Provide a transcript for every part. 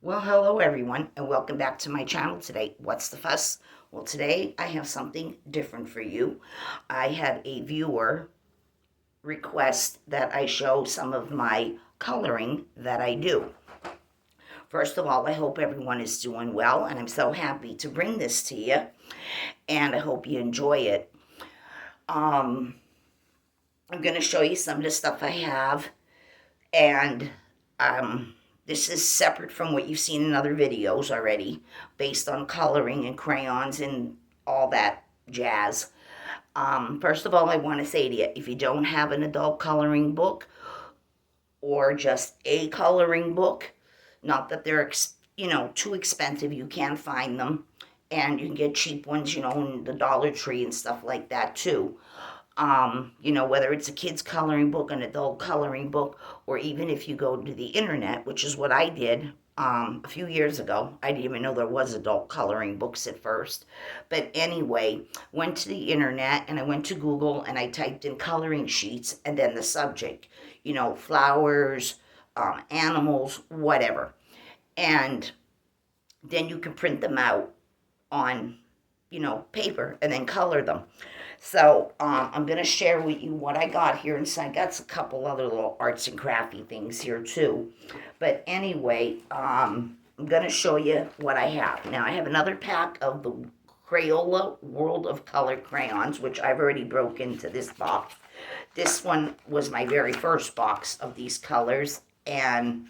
Well, hello everyone, and welcome back to my channel today. What's the fuss? Well, today I have something different for you. I had a viewer request that I show some of my coloring that I do. First of all, I hope everyone is doing well, and I'm so happy to bring this to you, and I hope you enjoy it. Um, I'm going to show you some of the stuff I have, and this is separate from what you've seen in other videos already, based on coloring and crayons and all that jazz. First of all, I want to say to you, if you don't have an adult coloring book or just a coloring book, not that they're too expensive, you can find them, and you can get cheap ones, in the Dollar Tree and stuff like that too. Whether it's a kid's coloring book, an adult coloring book, or even if you go to the internet, which is what I did a few years ago. I didn't even know there was adult coloring books at first. But anyway, went to the internet and I went to Google and I typed in coloring sheets and then the subject, flowers, animals, whatever. And then you can print them out on, paper and then color them. So I'm going to share with you what I got here. And so I got a couple other little arts and crafty things here too. But anyway, I'm going to show you what I have. Now I have another pack of the Crayola World of Color crayons, which I've already broke into this box. This one was my very first box of these colors. And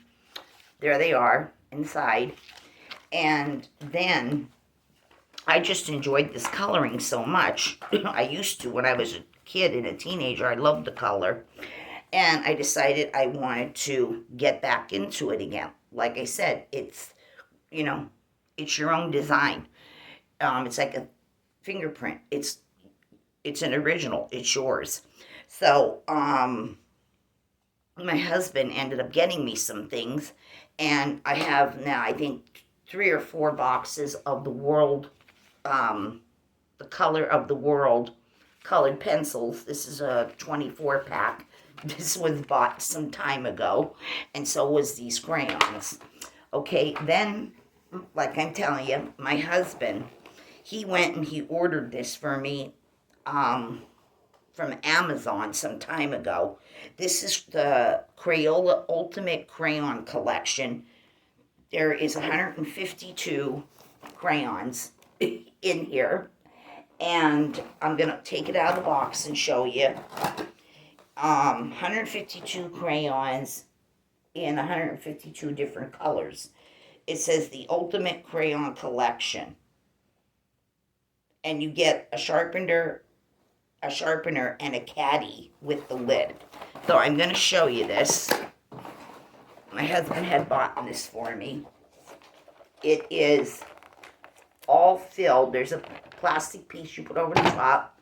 there they are inside. And then I just enjoyed this coloring so much. I used to when I was a kid and a teenager. I loved the color. And I decided I wanted to get back into it again. Like I said, you know, it's your own design. It's like a fingerprint. It's an original. It's yours. So, my husband ended up getting me some things, and I have now, I think, 3 or 4 boxes of the color of the world colored pencils. This is a 24 pack. This was bought some time ago, and so was these crayons. Okay, then, like I'm telling you, my husband, he went and he ordered this for me from Amazon some time ago. This is the Crayola Ultimate Crayon Collection. There is 152 crayons in here, and I'm going to take it out of the box and show you. 152 crayons in 152 different colors. It says the Ultimate Crayon Collection, and you get a sharpener, and a caddy with the lid. So I'm going to show you this. My husband had bought this for me. It is all filled. There's a plastic piece you put over the top.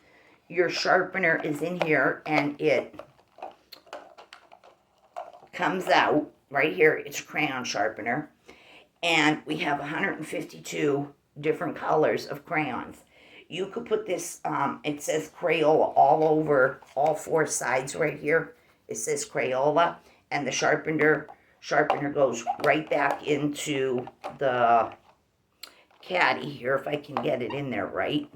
Your sharpener is in here, and it comes out right here. It's a crayon sharpener. And we have 152 different colors of crayons. You could put this, it says Crayola all over, all 4 sides right here. It says Crayola, and the sharpener goes right back into the caddy here, if I can get it in there right.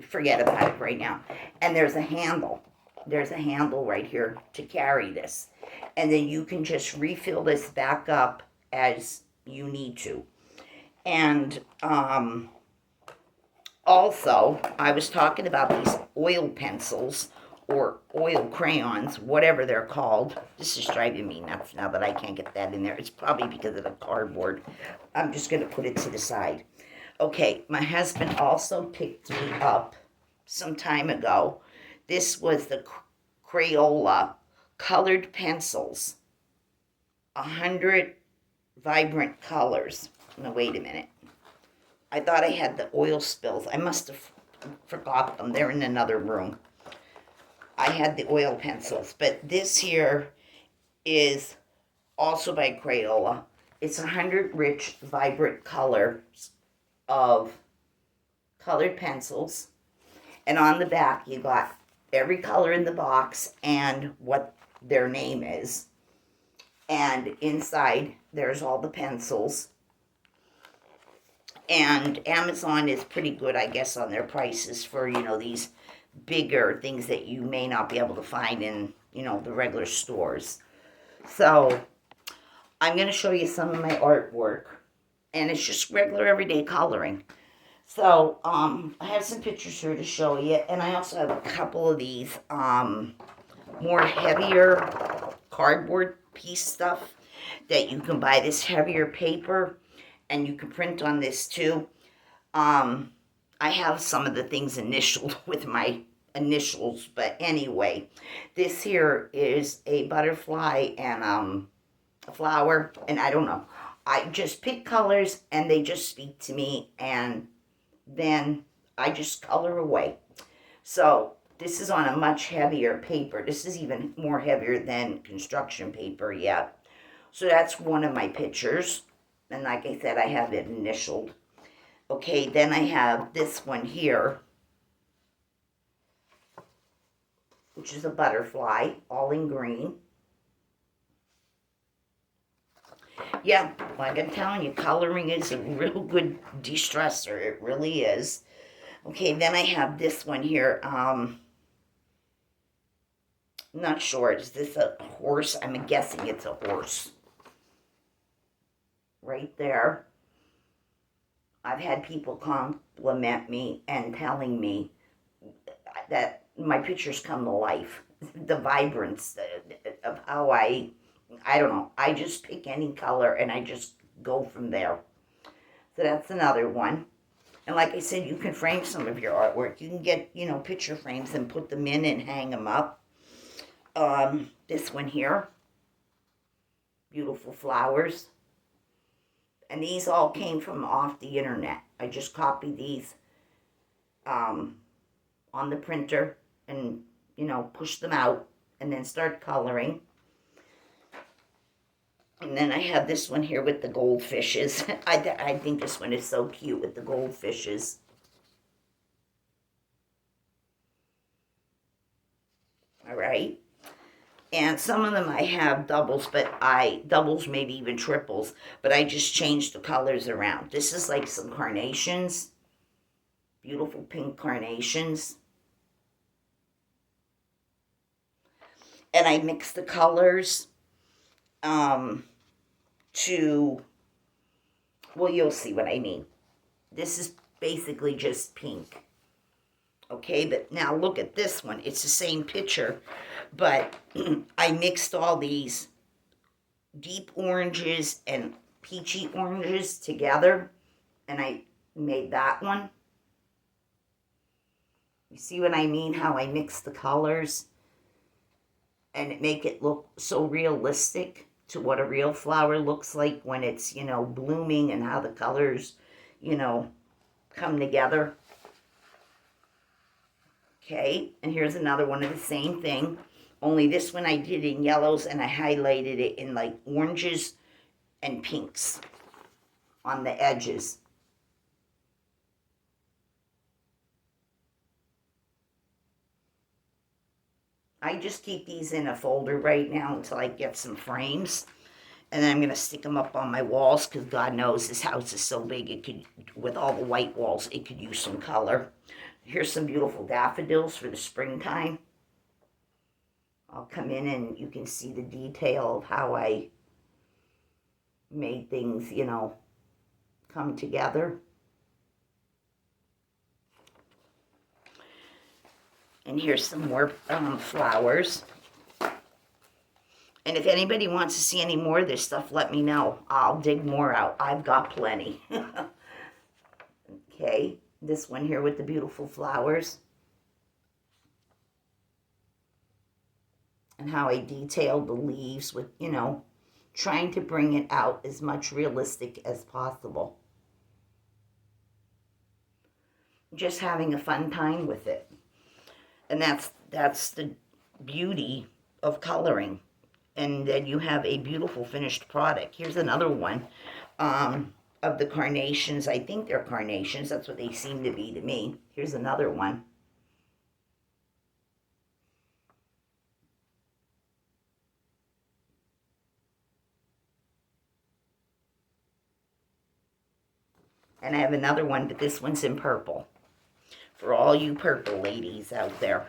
Forget about it right now. And there's a handle. There's a handle right here to carry this. And then you can just refill this back up as you need to. And also, I was talking about these oil pencils or oil crayons, whatever they're called. This is driving me nuts now that I can't get that in there. It's probably because of the cardboard. I'm just going to put it to the side. Okay, my husband also picked me up some time ago. This was the Crayola colored pencils. 100 vibrant colors. Now, wait a minute. I thought I had the oil spills. I must have forgot them. They're in another room. I had the oil pencils. But this here is also by Crayola. It's 100 rich, vibrant colors of colored pencils. And on the back, you got every color in the box and what their name is. And inside, there's all the pencils. And Amazon is pretty good, I guess, on their prices for, these bigger things that you may not be able to find in, the regular stores. So I'm going to show you some of my artwork. And it's just regular everyday coloring. So I have some pictures here to show you. And I also have a couple of these more heavier cardboard piece stuff that you can buy, this heavier paper, and you can print on this too. I have some of the things initialed with my initials, but anyway, this here is a butterfly and a flower, and I don't know. I just pick colors and they just speak to me, and then I just color away. So this is on a much heavier paper. This is even more heavier than construction paper yet. So that's one of my pictures. And like I said, I have it initialed. Okay, then I have this one here, which is a butterfly, all in green. Yeah, like I'm telling you, coloring is a real good de-stressor. It really is. Okay, then I have this one here. Not sure. Is this a horse? I'm guessing it's a horse. Right there. I've had people compliment me and telling me that my pictures come to life. The vibrance of how I don't know. I just pick any color and I just go from there. So that's another one. And like I said, you can frame some of your artwork. You can get, picture frames and put them in and hang them up. This one here, beautiful flowers. And these all came from off the internet. I just copied these on the printer and, push them out and then start coloring. And then I have this one here with the goldfishes. I think this one is so cute with the goldfishes. All right. And some of them I have doubles, doubles, maybe even triples, but I just changed the colors around. This is like some carnations, beautiful pink carnations. And I mix the colors well, you'll see what I mean. This is basically just pink. Okay, but now look at this one. It's the same picture, but I mixed all these deep oranges and peachy oranges together, and I made that one. You see what I mean? How I mix the colors and make it look so realistic to what a real flower looks like when it's, blooming, and how the colors, come together. Okay, and here's another one of the same thing, only this one I did in yellows and I highlighted it in like oranges and pinks on the edges. I just keep these in a folder right now until I get some frames. And then I'm going to stick them up on my walls because God knows this house is so big, it could, with all the white walls, it could use some color. Here's some beautiful daffodils for the springtime. I'll come in and you can see the detail of how I made things, come together. And here's some more flowers. And if anybody wants to see any more of this stuff, let me know. I'll dig more out. I've got plenty. Okay, this one here with the beautiful flowers. And how I detailed the leaves with, trying to bring it out as much realistic as possible. Just having a fun time with it. And that's the beauty of coloring. And then you have a beautiful finished product. Here's another one of the carnations. I think they're carnations. That's what they seem to be to me. Here's another one. And I have another one, but this one's in purple. For all you purple ladies out there.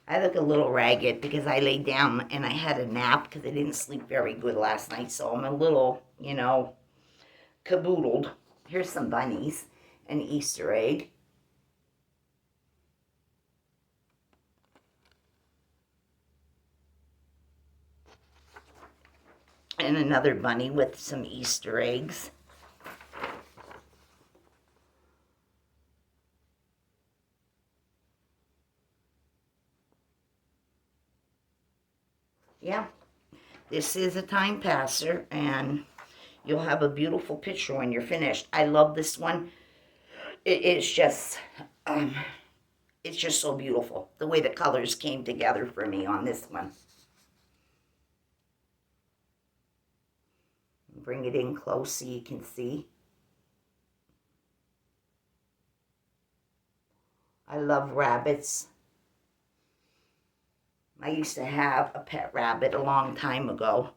I look a little ragged because I laid down and I had a nap because I didn't sleep very good last night. So I'm a little, caboodled. Here's some bunnies, an Easter egg. And another bunny with some Easter eggs. Yeah, this is a time passer, and you'll have a beautiful picture when you're finished. I love this one. It's just, it's just so beautiful. The way the colors came together for me on this one. Bring it in close so you can see. I love rabbits. I used to have a pet rabbit a long time ago.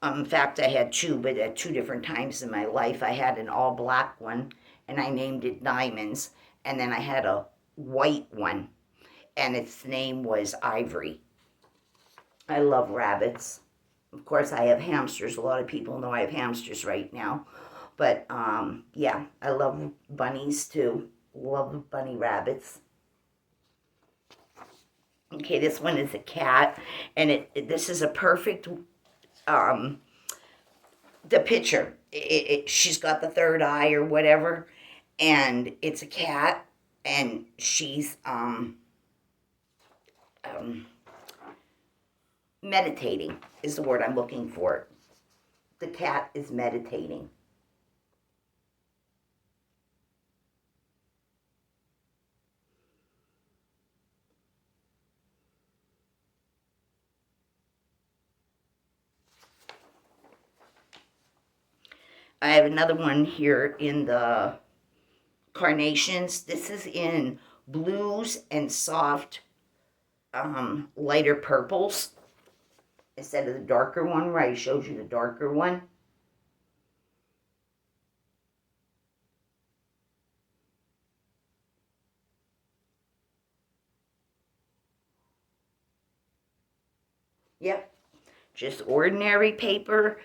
In fact, I had two, but at two different times in my life. I had an all black one, and I named it Diamonds. And then I had a white one, and its name was Ivory. I love rabbits. Of course, I have hamsters. A lot of people know I have hamsters right now. But, yeah, I love bunnies, too. Love bunny rabbits. Okay, this one is a cat, and this is a perfect, the picture. She's got the third eye or whatever, and it's a cat, and she's, meditating is the word I'm looking for. The cat is meditating. I have another one here in the carnations. This is in blues and soft, lighter purples instead of the darker one where I showed you the darker one. Yep, just ordinary paper,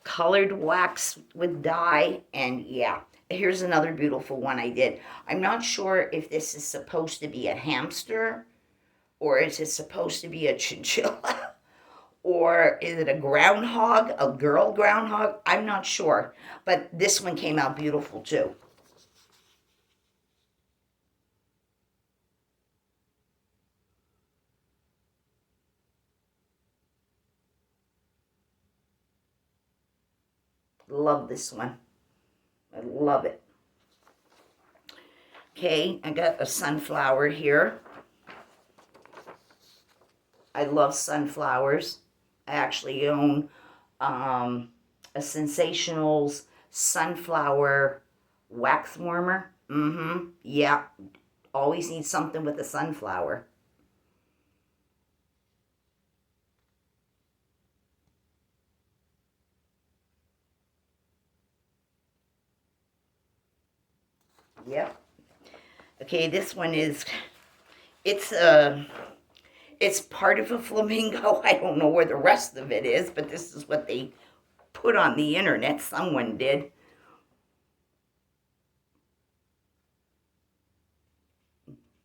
colored wax with dye, and yeah. Here's another beautiful one I did. I'm not sure if this is supposed to be a hamster, or is it supposed to be a chinchilla, or is it a groundhog, a girl groundhog? I'm not sure, but this one came out beautiful too. Love this one. I love it. Okay, I got a sunflower here. I love sunflowers. I actually own a Sensationals sunflower wax warmer. Yeah, always need something with a sunflower. Yep. Okay, this one is, it's it's part of a flamingo. I don't know where the rest of it is, but this is what they put on the internet. Someone did.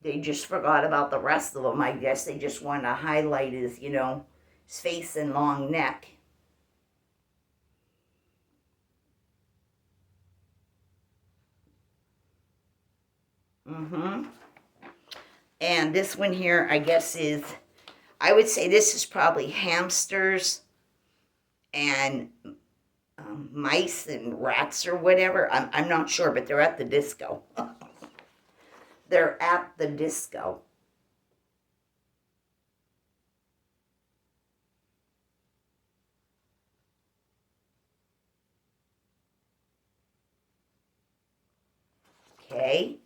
They just forgot about the rest of them. I guess they just want to highlight his, his face and long neck. And this one here, I guess, I would say this is probably hamsters and mice and rats or whatever. I'm not sure, but they're at the disco. They're at the disco. Okay,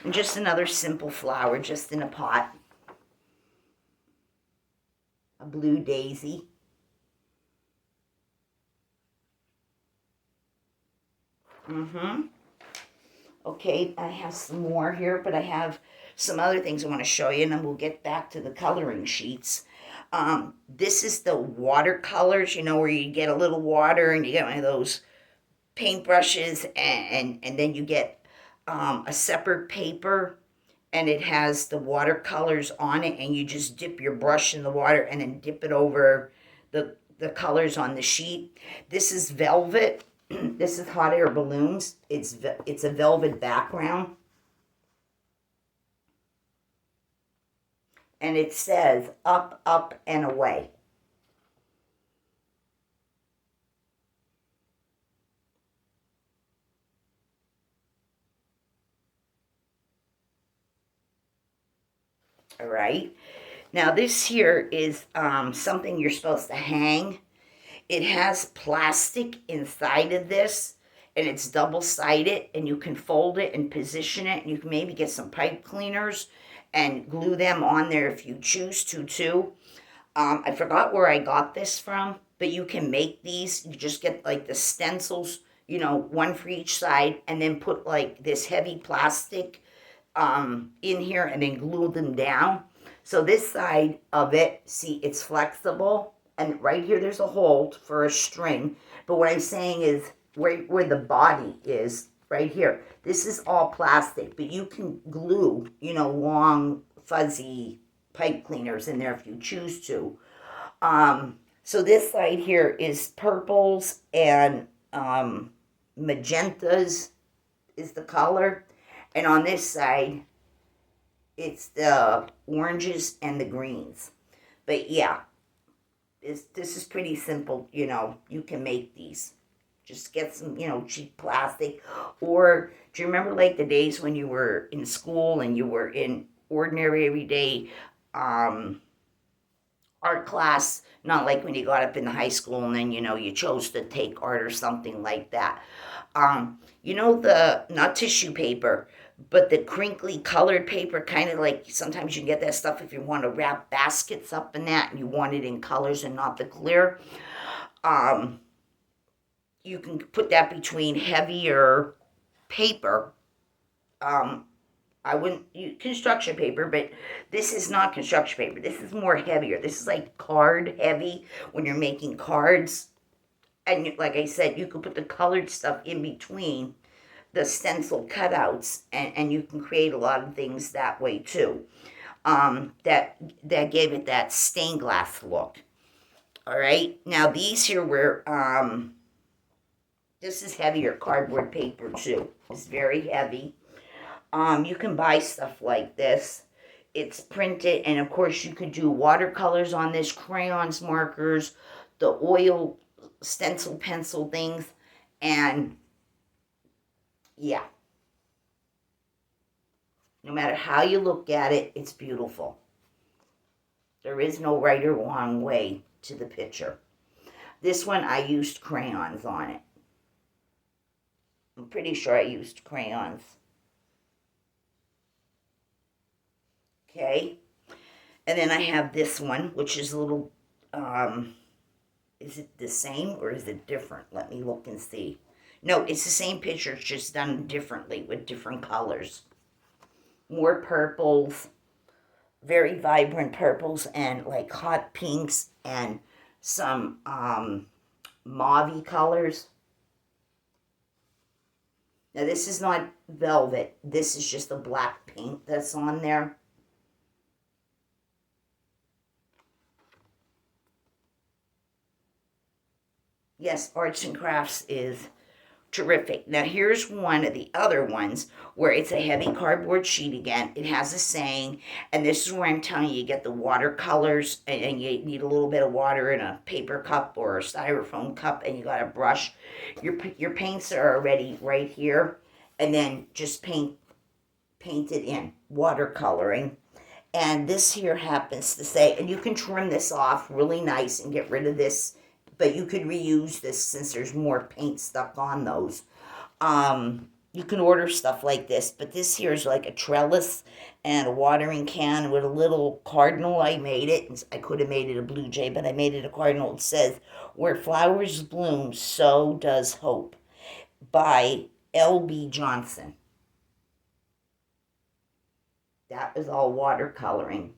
and just another simple flower, just in a pot. A blue daisy. Okay, I have some more here, but I have some other things I want to show you, and then we'll get back to the coloring sheets. This is the watercolors, you know, where you get a little water and you get one of those paintbrushes, and then you get a separate paper, and it has the watercolors on it, and you just dip your brush in the water and then dip it over the colors on the sheet. This is velvet. This is hot air balloons. It's a velvet background. And it says up, up, and away. All right. Now this here is something you're supposed to hang. It has plastic inside of this, and it's double-sided, and you can fold it and position it, and you can maybe get some pipe cleaners and glue them on there if you choose to, too. I forgot where I got this from, but you can make these. You just get, like, the stencils, you know, one for each side, and then put, like, this heavy plastic in here and then glue them down. So this side of it, see, it's flexible. And right here, there's a hold for a string. But what I'm saying is, where the body is, right here, this is all plastic. But you can glue, you know, long, fuzzy pipe cleaners in there if you choose to. So this side here is purples and magentas is the color. And on this side, it's the oranges and the greens. But yeah. This is pretty simple, you know, you can make these. Just get some, you know, cheap plastic. Or do you remember like the days when you were in school and you were in ordinary everyday art class? Not like when you got up in high school and then, you know, you chose to take art or something like that. You know, the, not tissue paper, but the crinkly colored paper, kind of like sometimes you can get that stuff if you want to wrap baskets up in that and you want it in colors and not the clear. You can put that between heavier paper. I wouldn't use construction paper, but this is not construction paper. This is more heavier. This is like card heavy when you're making cards. And like I said, you could put the colored stuff in between the stencil cutouts, and you can create a lot of things that way too. That gave it that stained glass look. All right, now these here were this is heavier cardboard paper too. It's very heavy. You can buy stuff like this. It's printed, and of course you could do watercolors on this, crayons, markers, the oil stencil pencil things, and yeah. No matter how you look at it, it's beautiful. There is no right or wrong way to the picture. This one, I used crayons on it. I'm pretty sure I used crayons. Okay. And then I have this one, which is a little, is it the same or is it different? Let me look and see. No, it's the same picture, it's just done differently with different colors. More purples, very vibrant purples, and like hot pinks and some mauve colors. Now this is not velvet, this is just a black paint that's on there. Yes, Arts and Crafts is terrific. Now here's one of the other ones where it's a heavy cardboard sheet again. It has a saying, and this is where I'm telling you, you get the watercolors, and you need a little bit of water in a paper cup or a styrofoam cup, and you got a brush. Your paints are already right here, and then just paint it in, watercoloring. And this here happens to say, and you can trim this off really nice and get rid of this, but you could reuse this since there's more paint stuck on those. you can order stuff like this, but this here is like a trellis and a watering can with a little cardinal. I made it. I could have made it a blue jay, but I made it a cardinal. It says, "Where flowers bloom, so does hope," by L.B. Johnson. That is all watercoloring.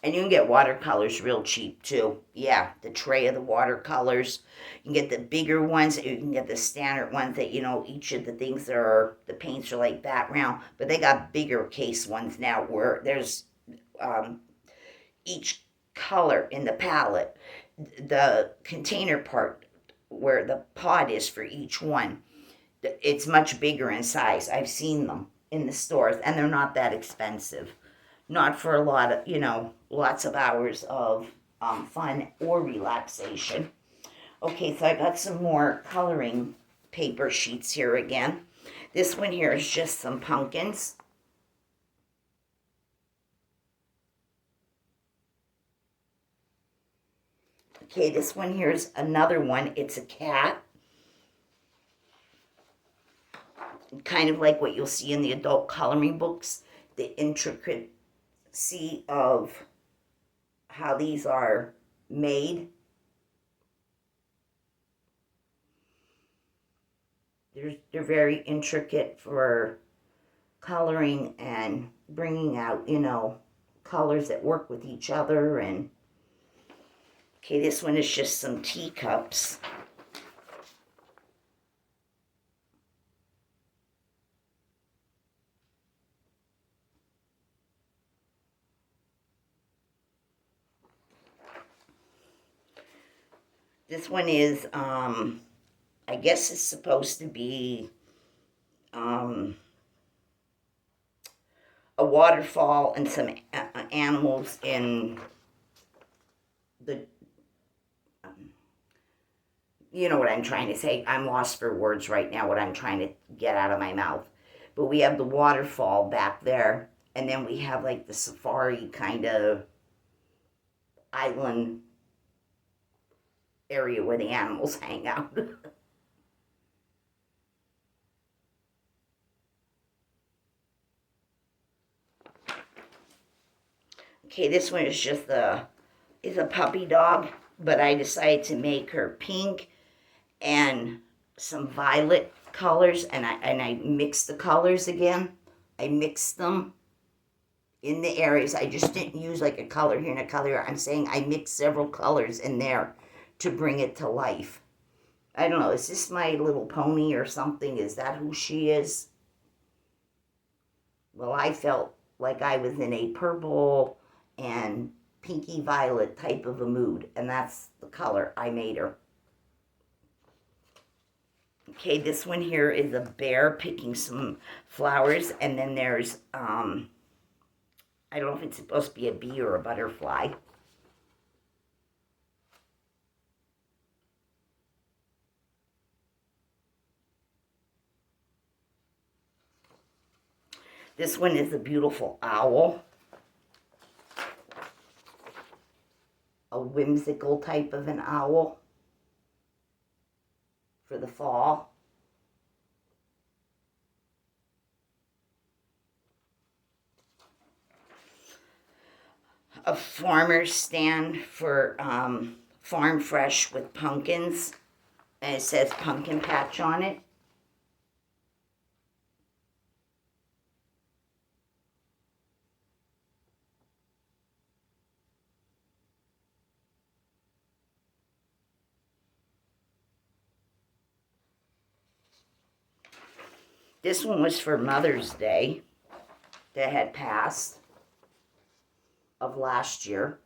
And you can get watercolors real cheap too. Yeah, the tray of the watercolors. You can get the bigger ones. You can get the standard ones that, each of the things that are, the paints are like that round. But they got bigger case ones now where there's each color in the palette. The container part where the pot is for each one, it's much bigger in size. I've seen them in the stores and they're not that expensive. Not for a lot of, lots of hours of fun or relaxation. Okay, so I got some more coloring paper sheets here again. This one here is just some pumpkins. Okay, this one here is another one. It's a cat. Kind of like what you'll see in the adult coloring books. The intricacy of how these are made. They're very intricate for coloring and bringing out, colors that work with each other. And okay, this one is just some teacups. This one is, I guess it's supposed to be a waterfall and some animals in the, you know what I'm trying to say. I'm lost for words right now, what I'm trying to get out of my mouth. But we have the waterfall back there, and then we have like the safari kind of island area where the animals hang out. Okay, this one is just is a puppy dog, but I decided to make her pink and some violet colors, and I mixed the colors again. I mixed them in the areas. I just didn't use like a color here and a color here. I'm saying I mixed several colors in there to bring it to life. I don't know, is this my little pony or something? Is that who she is? Well, I felt like I was in a purple and pinky violet type of a mood, and that's the color I made her. Okay, this one here is a bear picking some flowers, and then there's, I don't know if it's supposed to be a bee or a butterfly. This one is a beautiful owl. A whimsical type of an owl for the fall. A farmer's stand for farm fresh with pumpkins, and it says pumpkin patch on it. This one was for Mother's Day that had passed of last year.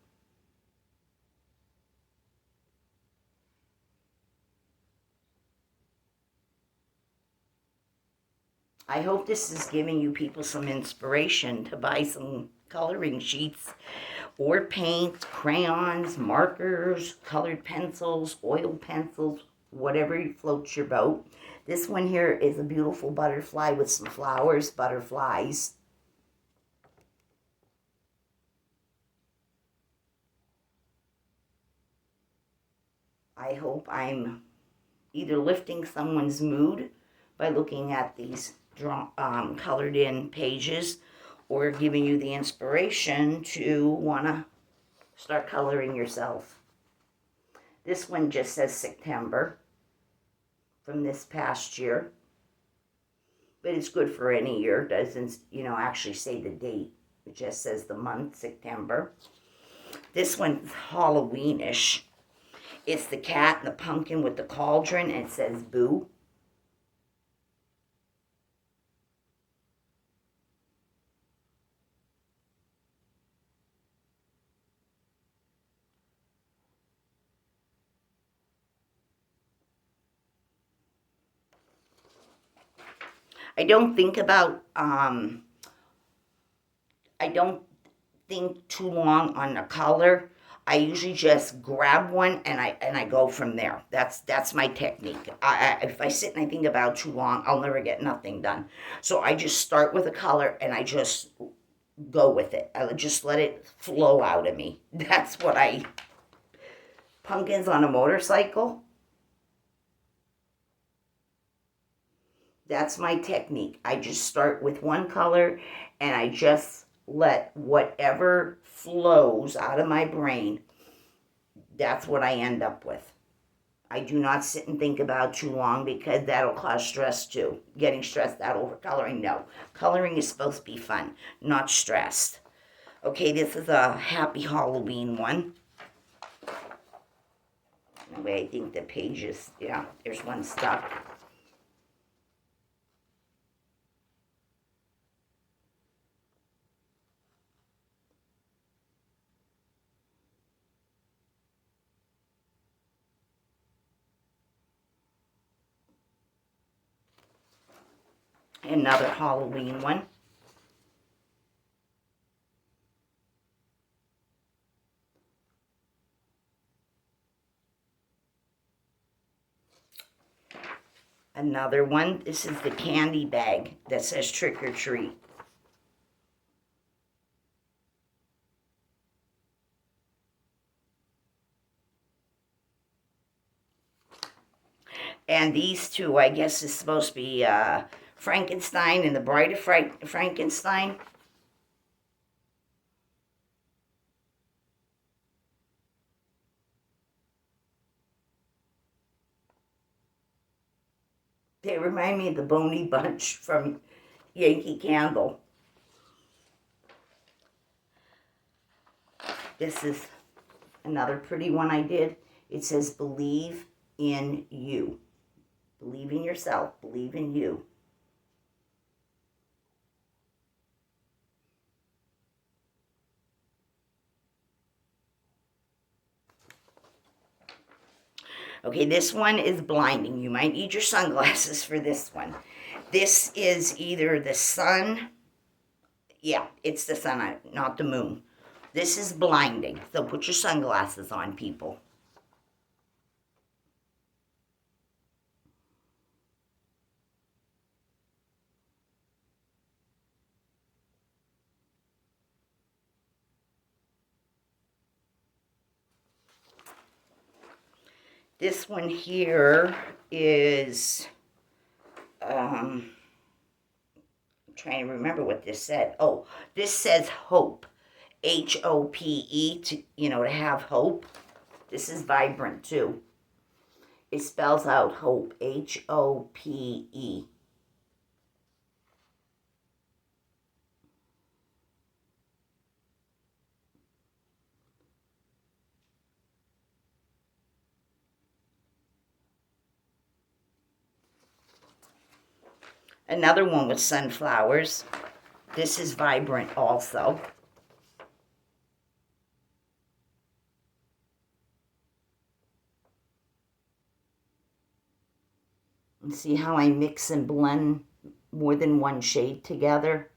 I hope this is giving you people some inspiration to buy some coloring sheets or paint, crayons, markers, colored pencils, oil pencils, whatever floats your boat. This one here is a beautiful butterfly with some flowers, butterflies. I hope I'm either lifting someone's mood by looking at these colored in pages, or giving you the inspiration to want to start coloring yourself. This one just says September from this past year, but it's good for any year. It doesn't, actually say the date. It just says the month, September. This one's Halloweenish. It's the cat and the pumpkin with the cauldron, and it says boo. I don't think about, I don't think too long on the color. I usually just grab one and I go from there. That's my technique. If I sit and I think about too long, I'll never get nothing done. So I just start with a color and I just go with it. I just let it flow out of me. That's what pumpkins on a motorcycle. That's my technique. I just start with one color and I just let whatever flows out of my brain, that's what I end up with. I do not sit and think about too long, because that'll cause stress too. Getting stressed out over coloring, no. Coloring is supposed to be fun, not stressed. Okay, this is a Happy Halloween one. The way I think the pages, yeah, there's one stuck. Another Halloween one. Another one. This is the candy bag that says trick or treat. And these two, I guess, is supposed to be Frankenstein and the Bride of Frankenstein. They remind me of the Boney Bunch from Yankee Candle. This is another pretty one I did. It says, believe in you. Believe in yourself. Believe in you. Okay, this one is blinding. You might need your sunglasses for this one. This is either the sun. Yeah, it's the sun, not the moon. This is blinding. So put your sunglasses on, people. This one here is, I'm trying to remember what this said. Oh, this says hope. H-O-P-E, to have hope. This is vibrant too. It spells out hope. H-O-P-E. Another one with sunflowers. This is vibrant also. And see how I mix and blend more than one shade together?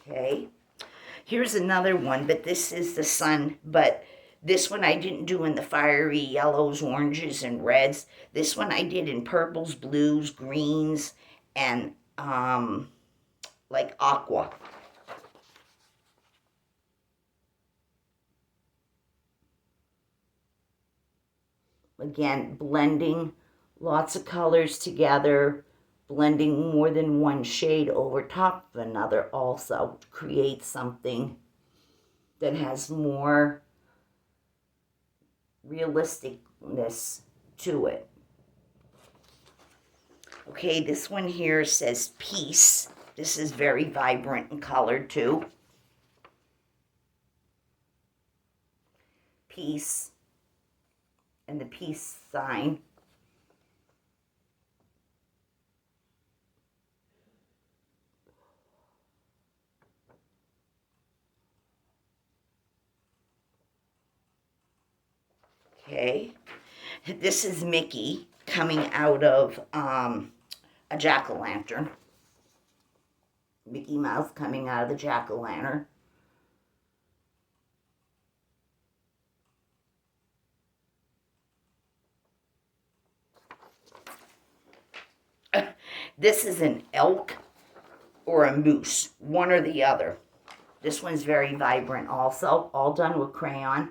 Okay. Here's another one, but this is the sun, but this one I didn't do in the fiery yellows, oranges, and reds. This one I did in purples, blues, greens, and like aqua. Again, blending lots of colors together, blending more than one shade over top of another also creates something that has more realisticness to it. Okay, this one here says Peace. This is very vibrant in color too. Peace and the peace sign. Okay, this is Mickey coming out of a jack-o'-lantern. Mickey Mouse coming out of the jack-o'-lantern. This is an elk or a moose, one or the other. This one's very vibrant also, all done with crayon.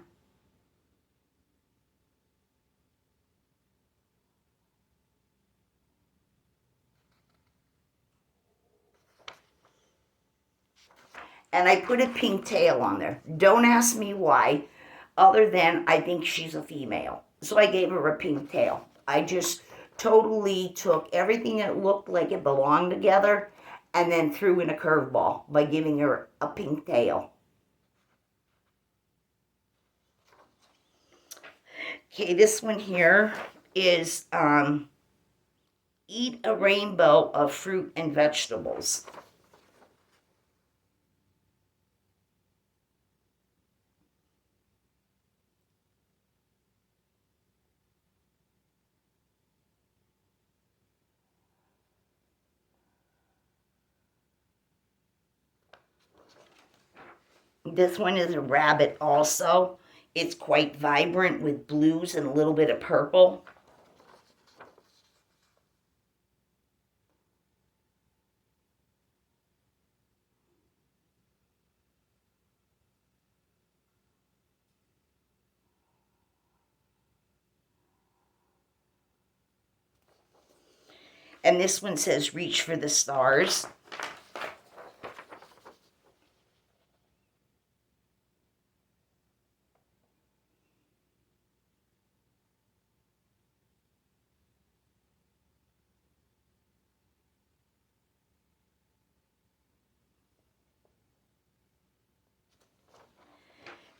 And I put a pink tail on there. Don't ask me why, other than I think she's a female. So I gave her a pink tail. I just totally took everything that looked like it belonged together and then threw in a curveball by giving her a pink tail. Okay, this one here is Eat a Rainbow of Fruit and Vegetables. This one is a rabbit also. It's quite vibrant with blues and a little bit of purple. And this one says Reach for the Stars.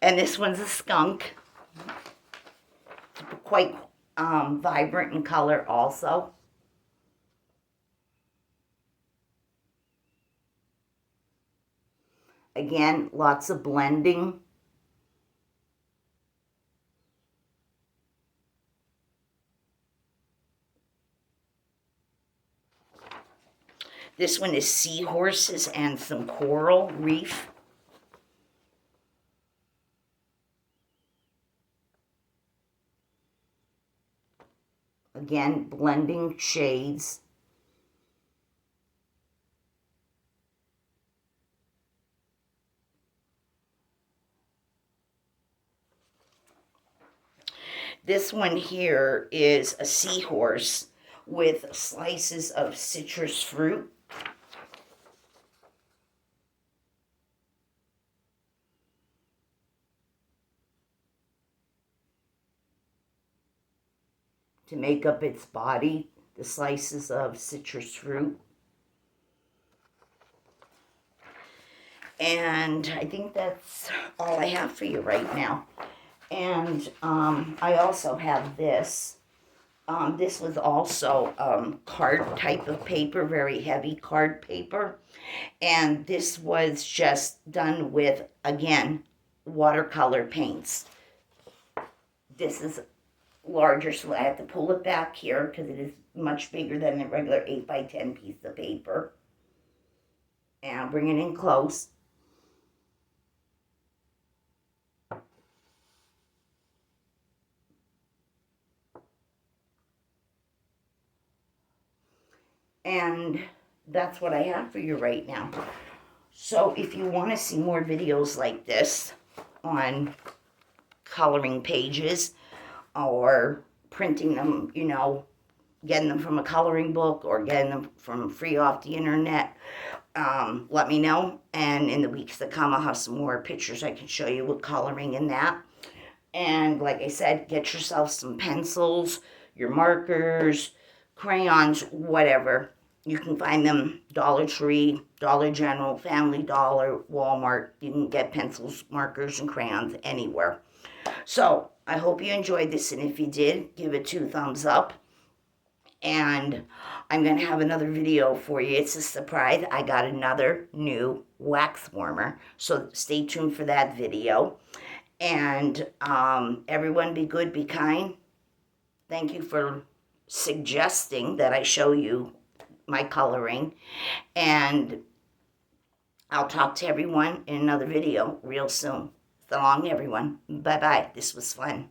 And this one's a skunk. Quite vibrant in color also. Again, lots of blending. This one is seahorses and some coral reef. Again, blending shades. This one here is a seahorse with slices of citrus fruit. To make up its body, the slices of citrus fruit. And I think that's all I have for you right now. And I also have this. This was also card type of paper, very heavy card paper. And this was just done with, again, watercolor paints. This is larger, so I have to pull it back here because it is much bigger than a regular 8x10 piece of paper. And I'll bring it in close. And that's what I have for you right now. So if you want to see more videos like this on coloring pages or printing them, you know, getting them from a coloring book or getting them from free off the internet, let me know. And in the weeks that come, I'll have some more pictures I can show you with coloring and that. And like I said, get yourself some pencils, your markers, crayons, whatever. You can find them Dollar Tree, Dollar General, Family Dollar, Walmart. You can get pencils, markers, and crayons anywhere. So I hope you enjoyed this, and if you did, give it 2 thumbs up. And I'm going to have another video for you. It's a surprise. I got another new wax warmer, so stay tuned for that video. And everyone be good, be kind. Thank you for suggesting that I show you my coloring. And I'll talk to everyone in another video real soon. So long, everyone. Bye-bye. This was fun.